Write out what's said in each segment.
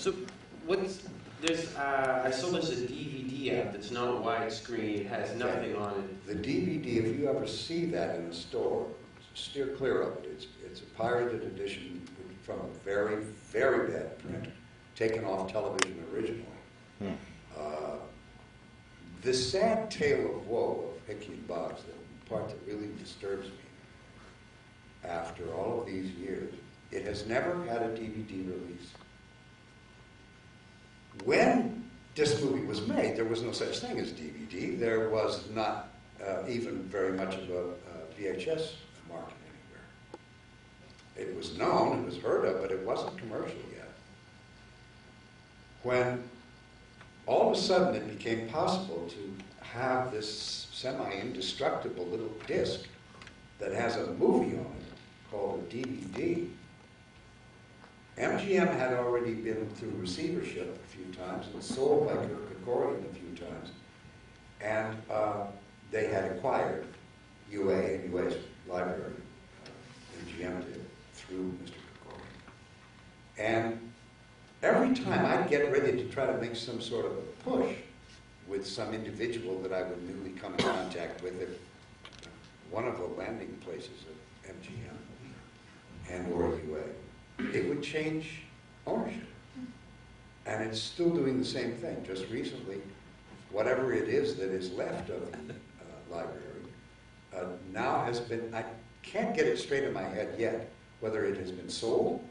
So, what's there's? I saw there's a DVD out that's not widescreen. It has nothing on it. The DVD, if you ever see that in a store, steer clear of it. It's a pirated edition from a very, very bad print, taken off television originally. The sad tale of woe of Hickey Boggs, the part that really disturbs me, after all of these years, it has never had a DVD release. When this movie was made, there was no such thing as DVD. There was not even very much of a VHS market anywhere. It was known, it was heard of, but it wasn't commercial yet. When all of a sudden it became possible to have this semi-indestructible little disc that has a movie on it called a DVD, MGM had already been through receivership a few times and sold by Kerkorian a few times, and they had acquired UA and UA's library, MGM did, through Mr. Kerkorian. And every time I'd get ready to try to make some sort of a push with some individual that I would newly come in contact with at one of the landing places of MGM and or UA, it would change ownership. And it's still doing the same thing. Just recently, whatever it is that is left of the library now has been, I can't get it straight in my head yet, whether it has been sold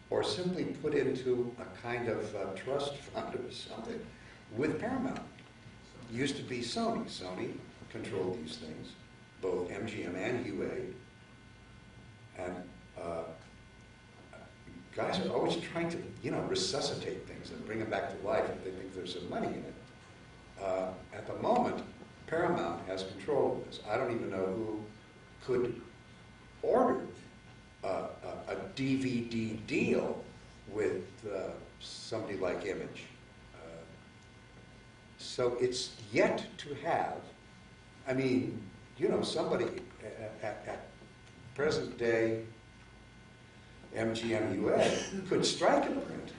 or simply put into a kind of trust fund or something with Paramount. It used to be Sony. Sony controlled these things, both MGM and UA. And guys are always trying to, resuscitate things and bring them back to life if they think there's some money in it. At the moment, Paramount has control of this. I don't even know who could order a DVD deal with somebody like Image. So it's yet to have, somebody at present day MGM UA could strike a print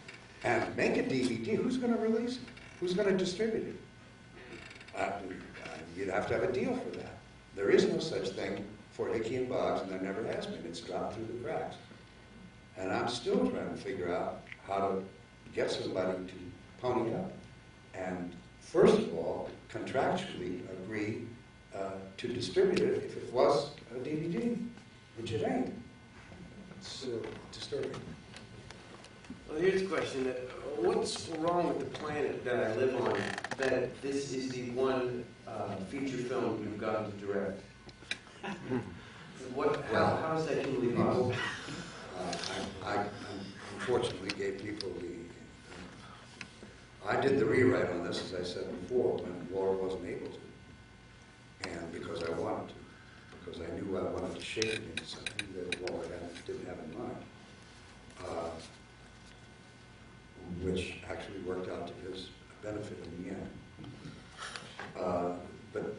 and make a DVD. Who's going to release it? Who's going to distribute it? You'd have to have a deal for that. There is no such thing for Hickey and Boggs, and there never has been. It's dropped through the cracks. And I'm still trying to figure out how to get somebody to pony up and, first of all, contractually agree to distribute it if it was a DVD, which it ain't. It's disturbing. Well, here's a question. What's wrong with the planet that I live on that this is the one feature film you've gotten to direct? How is that humanly possible? I unfortunately gave people I did the rewrite on this, as I said before, when Laura wasn't able to. And because I wanted to. Because I knew I wanted to shape it into something that Laura didn't have in mind. Which actually worked out to his benefit in the end. But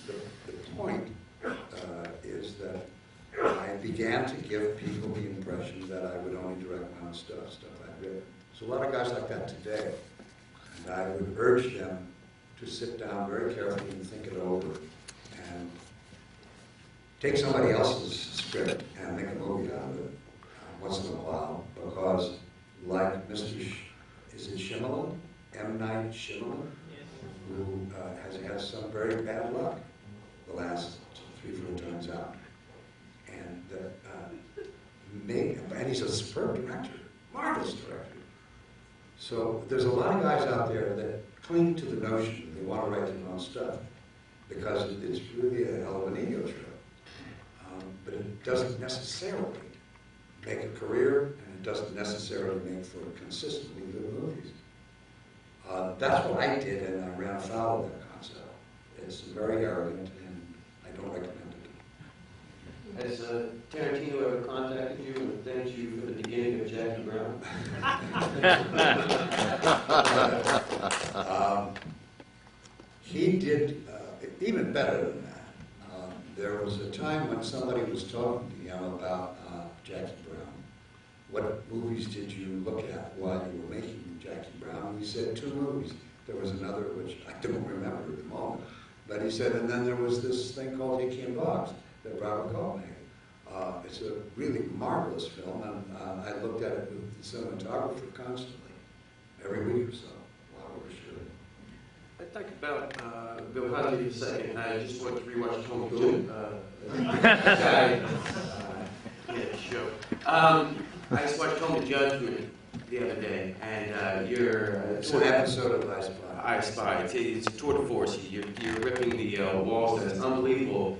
the point is that I began to give people the impression that I would only direct my own stuff I'd written. So a lot of guys like that today. And I would urge them to sit down very carefully and think it over and take somebody else's script and make a movie out of it once in a while, because like Mr. Is it Shyamalan? M. Night Shyamalan? Who has had some very bad luck the last 3-4 times out. And and he's a superb director, marvelous director. So there's a lot of guys out there that cling to the notion that they want to write their own stuff because it's really a hell of an ego trip. But it doesn't necessarily make a career, and it doesn't necessarily make for consistently good movies. That's what I did, and I ran afoul of that concept. It's very arrogant, and I don't recommend it. Has Tarantino ever contacted you and thanked you for the beginning of Jackie Brown? He did even better than that. There was a time when somebody was talking to him about Jackie Brown. What movies did you look at while you were making he said 2 movies. There was another which I don't remember at the moment. But he said, and then there was this thing called Hickey Boggs that Robert Culp made. It's a really marvelous film, and I looked at it with the cinematographer constantly, every week or so, while we were shooting. Let's talk about Bill Cosby for a second. I just wanted to rewatch Home Good. Show. I just watched Home Judgment the other day, and It's an episode of I Spy. I Spy. It's a tour de force. You're ripping the walls. That's unbelievable.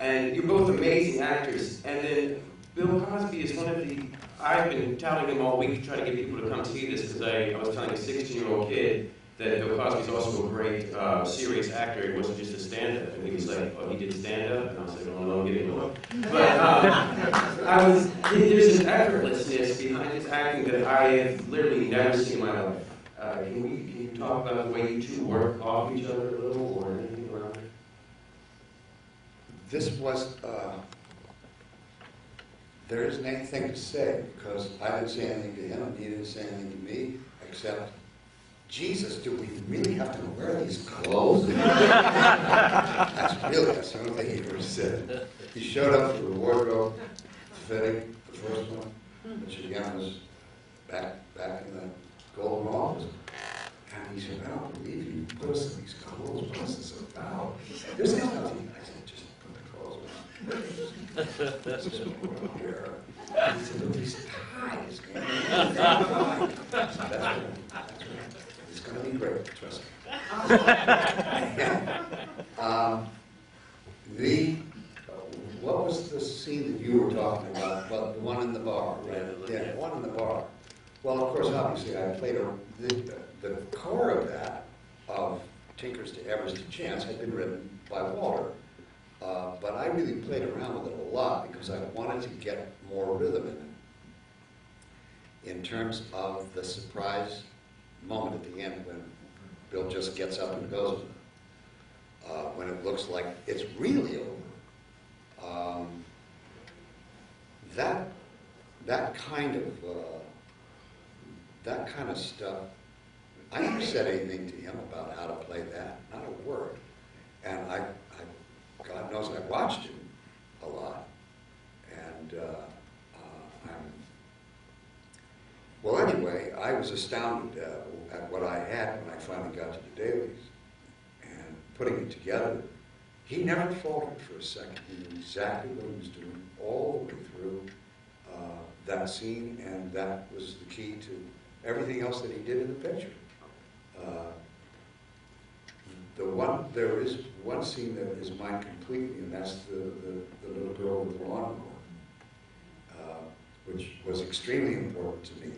And you're both amazing actors. And then Bill Cosby is one of the. I've been touting him all week to try to get people to come see this because I was telling a 16-year-old kid that Bill Cosby is also a great serious actor. He wasn't just a stand-up. And he was like, "Oh, he did stand-up?" And I was like, "Oh no, I'm getting one." But there's an effortlessness behind his acting that I have literally never seen in my life. Can you talk about the way you two work off each other a little, or anything around it? This was, there isn't anything to say, because I didn't say anything to him, and he didn't say anything to me, except, Jesus, do we really have to wear these clothes? That's the only thing he ever said. He showed up for the wardrobe fitting, the first one, which again was back in the Golden Office. And he said, I don't believe you put us in these clothes. What's this about? There's nothing. I said, just put the clothes on. This is what we're here. He said, look, these ties, man. That's right. It's going to be great, trust me. What was the scene that you were talking about? Well, the one in the bar, right? Yeah, the one in the bar. Well, of course, obviously, I played the core of that, of Tinkers to Evers to Chance, had been written by Walter. But I really played around with it a lot because I wanted to get more rhythm in it. In terms of the surprise moment at the end when Bill just gets up and goes with it. When it looks like it's really over. That kind of stuff, I never said anything to him about how to play that, not a word. And God knows I watched him a lot. And well, anyway, I was astounded at what I had when I finally got to the dailies. And putting it together, he never faltered for a second. He knew exactly what he was doing all the way through that scene, and that was the key to everything else that he did in the picture. There is one scene that is mine completely, and that's the little girl with the lawnmower, which was extremely important to me.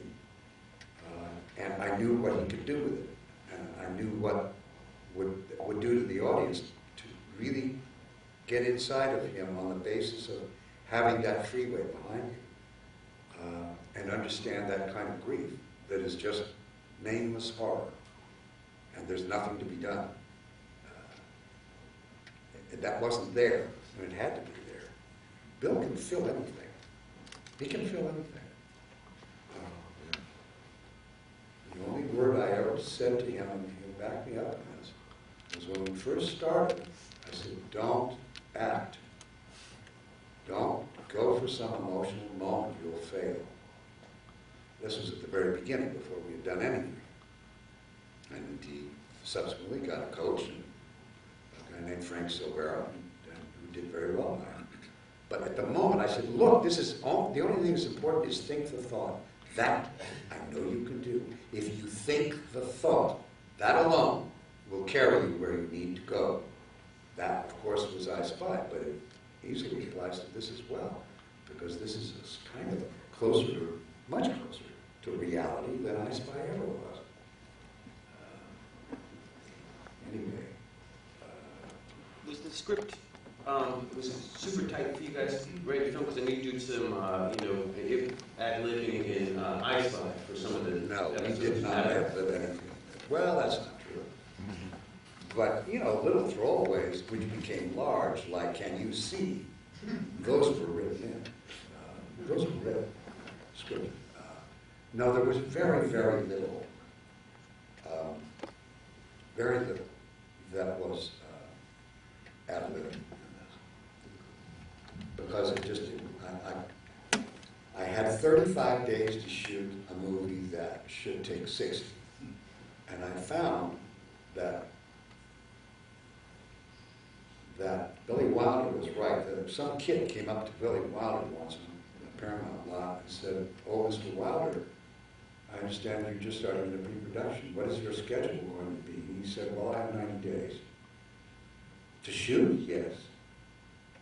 And I knew what he could do with it, and I knew what would do to the audience to really get inside of him on the basis of having that freeway behind you, and understand that kind of grief that is just nameless horror, and there's nothing to be done. That wasn't there, and it had to be there. Bill can fill anything. He can fill anything. The only word I ever said to him, and he'll back me up on this, was when we first started, I said, don't act. Don't go for some emotional moment, you'll fail. This was at the very beginning, before we had done anything. And he subsequently got a coach, and a guy named Frank Silvera, who did very well by him. But at the moment, I said, look, this is the only thing that's important is think the thought. That I know you can do. If you think the thought, that alone will carry you where you need to go. That, of course, was I Spy, but it easily applies to this as well, because this is kind of closer, much closer to reality than I Spy ever was. Anyway. Was the script was it super tight for you guys to write the film? Because I know you do some, ad-libbing in I Spy for some of the No, we episodes. did not ad-lib anything. Well, that's not true. But, little throwaways which became large, like, can you see? Those were written in. Those were written, scripted. No, there was very, very little very little that was ad-lib. Because it just didn't. I had 35 days to shoot a movie that should take 60. And I found that Billy Wilder was right. That some kid came up to Billy Wilder once in the Paramount lot and said, "Oh, Mr. Wilder, I understand you're just starting the pre-production. What is your schedule going to be?" And he said, "Well, I have 90 days." "To shoot?" "Yes."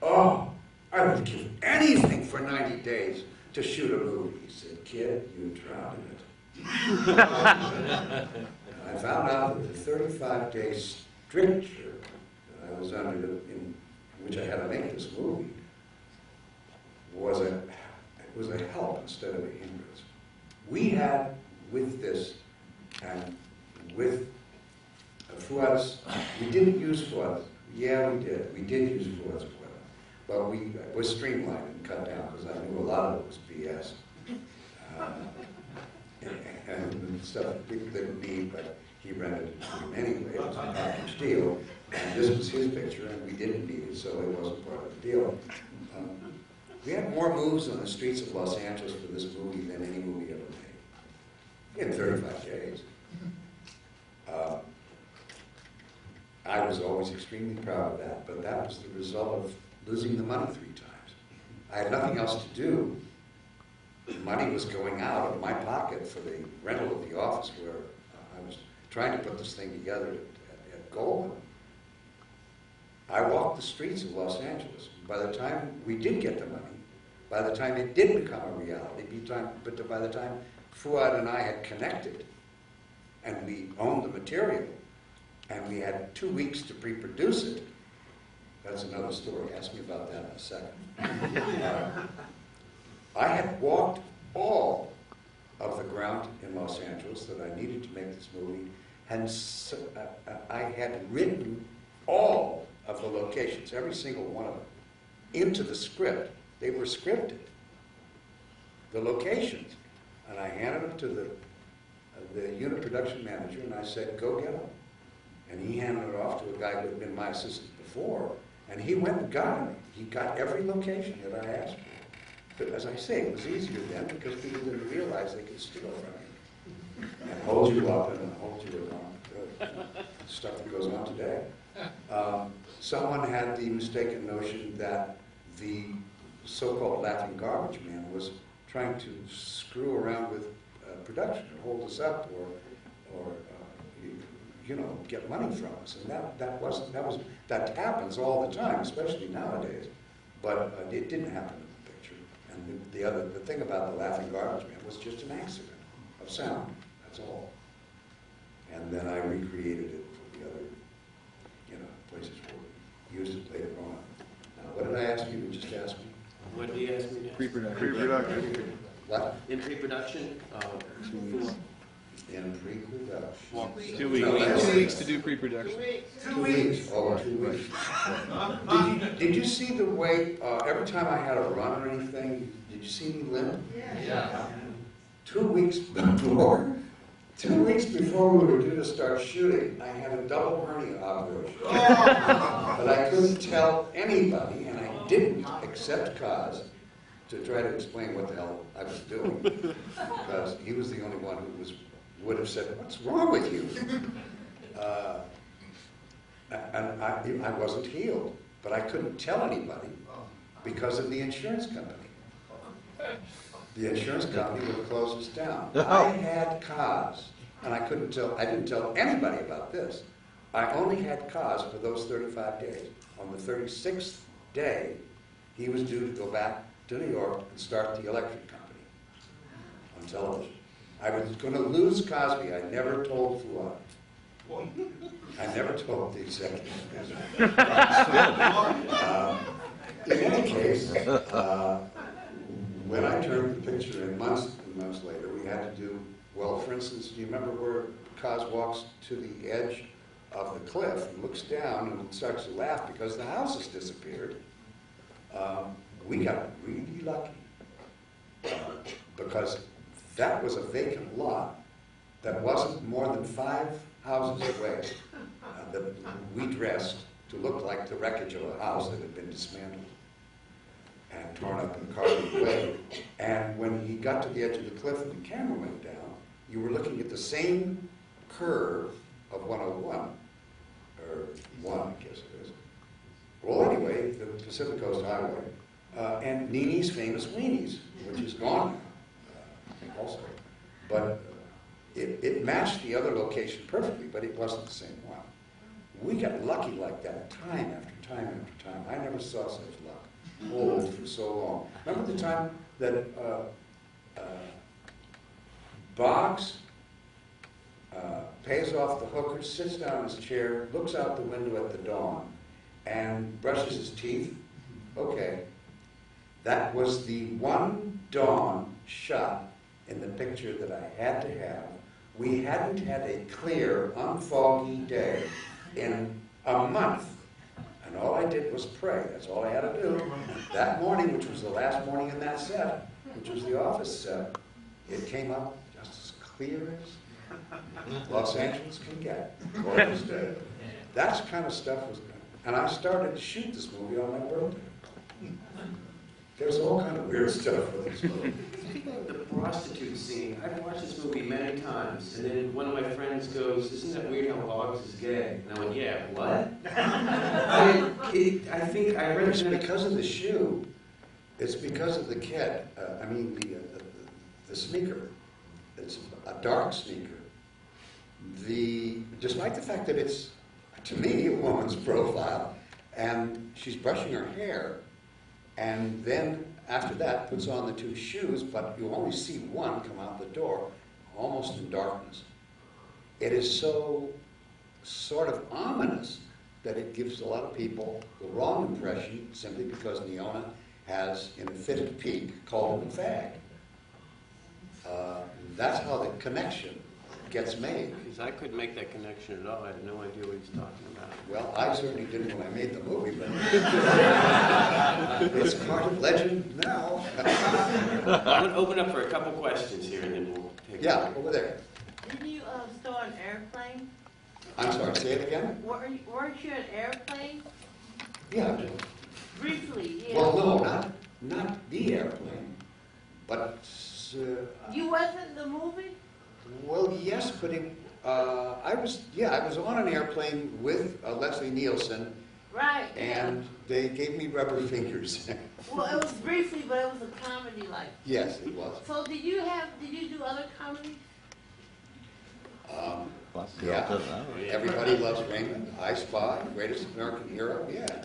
"Oh, I would give anything for 90 days to shoot a movie." He said, "Kid, you drowned in it." I found out that the 35-day stricture that I was under, in which I had to make this movie, was a help instead of a hindrance. We had, with this, and with Fuad's, we didn't use Fuad. Yeah, we did. We did use Fuad's Fuad. But we was streamlined and cut down because I knew a lot of it was BS. And stuff people didn't need, but he rented it to him anyway. It was a package deal. And this was his picture, and we didn't need it, so it wasn't part of the deal. We had more moves on the streets of Los Angeles for this movie than any movie ever made. In 35 days. I was always extremely proud of that, but that was the result of losing the money 3 times. I had nothing else to do. The money was going out of my pocket for the rental of the office where I was trying to put this thing together at Goldman. I walked the streets of Los Angeles. By the time we did get the money, by the time it did become a reality, but by the time Fuad and I had connected and we owned the material and we had 2 weeks to pre-produce it, that's another story. Ask me about that in a second. I had walked all of the ground in Los Angeles that I needed to make this movie, and so, I had written all of the locations, every single one of them, into the script. They were scripted, the locations. And I handed them to the unit production manager, and I said, "Go get them." And he handed it off to a guy who had been my assistant before, and he went and got it. He got every location that I asked for. But as I say, it was easier then because people didn't realize they could steal from you and hold you up and hold you around. Stuff that goes on today. Someone had the mistaken notion that the so-called laughing garbage man was trying to screw around with production and hold us up or you know, get money from us. And that happens all the time, especially nowadays. But it didn't happen in the picture. And the thing about the laughing garbage man was just an accident of sound. That's all. And then I recreated it for the other, you know, places where we used it later on. Now, what did I ask you to just ask me? What did you ask me next? Pre-production. What? In pre-production? 2 weeks. In pre-production. 2 weeks. No, 2 weeks to do pre-production. 2 weeks. Oh, 2 weeks. Did you see the way, every time I had a run or anything, did you see me limp? Yeah. 2 weeks before, 2 weeks before we were due to start shooting, I had a double hernia operation. But I couldn't tell anybody, and I didn't, except Kaz, to try to explain what the hell I was doing. Because he was the only one who would have said, "What's wrong with you?" And I wasn't healed, but I couldn't tell anybody because of the insurance company. The insurance company would have closed us down. I had Kaz, and I didn't tell anybody about this. I only had Kaz for those 35 days. On the 36th day, he was due to go back to New York and start the electric company on television. I was going to lose Cosby. I never told Fuad. I never told the executive producer. In any case, when I turned the picture in months and months later, we had to do, well, for instance, do you remember where Kaz walks to the edge of the cliff and looks down and starts to laugh because the house has disappeared? We got really lucky because that was a vacant lot that wasn't more than 5 houses away that we dressed to look like the wreckage of a house that had been dismantled and torn up and carted away. And when he got to the edge of the cliff and the camera went down, you were looking at the same curve of 101, or 1, I guess it is. Well, anyway, the Pacific Coast Highway, and Nini's Famous Weenies, which is gone now, also. But it matched the other location perfectly, but it wasn't the same one. We got lucky like that time after time after time. I never saw such luck hold for so long. Remember the time that Boggs pays off the hooker, sits down in his chair, looks out the window at the dawn, and brushes his teeth? Okay. That was the one dawn shot in the picture that I had to have. We hadn't had a clear, unfoggy day in a month. And all I did was pray. That's all I had to do. That morning, which was the last morning in that set, which was the office set, it came up just as clear as Los Angeles can get. Gorgeous day. That kind of stuff was good. And I started to shoot this movie on my birthday. There's all kind of weird stuff with this movie. Speaking of the prostitute scene, I've watched this movie many times, and then one of my friends goes, "Isn't that weird how Boggs is gay?" And I went, "Yeah, what?" I think I read It's because of the shoe. It's because of the kid. The sneaker. It's a dark sneaker. Despite the fact that it's, to me, a woman's profile, and she's brushing her hair, and then after that puts on the 2 shoes, but you only see one come out the door, almost in darkness. It is so sort of ominous that it gives a lot of people the wrong impression simply because Neona has, in a fit of pique, called him a fag. That's how the connection gets made. Because I couldn't make that connection at all. I had no idea what he was talking about. Well, I certainly didn't when I made the movie, but it's part of legend now. I'm going to open up for a couple questions here, and then we'll take it. Yeah, over there. Didn't you store an airplane? I'm sorry, say it again? Weren't you an airplane? Yeah. Briefly, yeah. Well, no, not the airplane, but... You wasn't in the movie? well, yes, but I was on an airplane with Leslie Nielsen, Right. and they gave me rubber fingers. Well, it was briefly, but it was a comedy like. Yes, it was. So did you do other comedies? Yeah. Everybody Loves Raymond, I Spy, Greatest American Hero, yeah.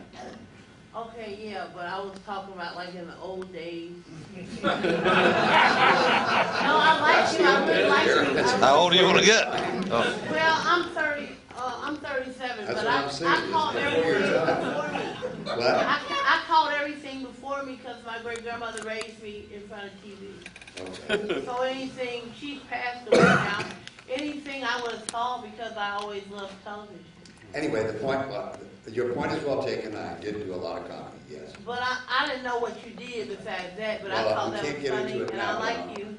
Okay, yeah, but I was talking about like in the old days. No, I like you. I really like you. How old do you want to get? Well, I'm 30. I'm 37, That's but what I'm saying. I called everything before me. What? I called everything before me because my great grandmother raised me in front of TV. Okay. So anything, she's passed away now. Anything I would have called because I always loved television. Anyway, your point is well taken. I did do a lot of comedy, yes. But I didn't know what you did besides that, but I Well, thought we that can't was get funny, into it and now, I like you.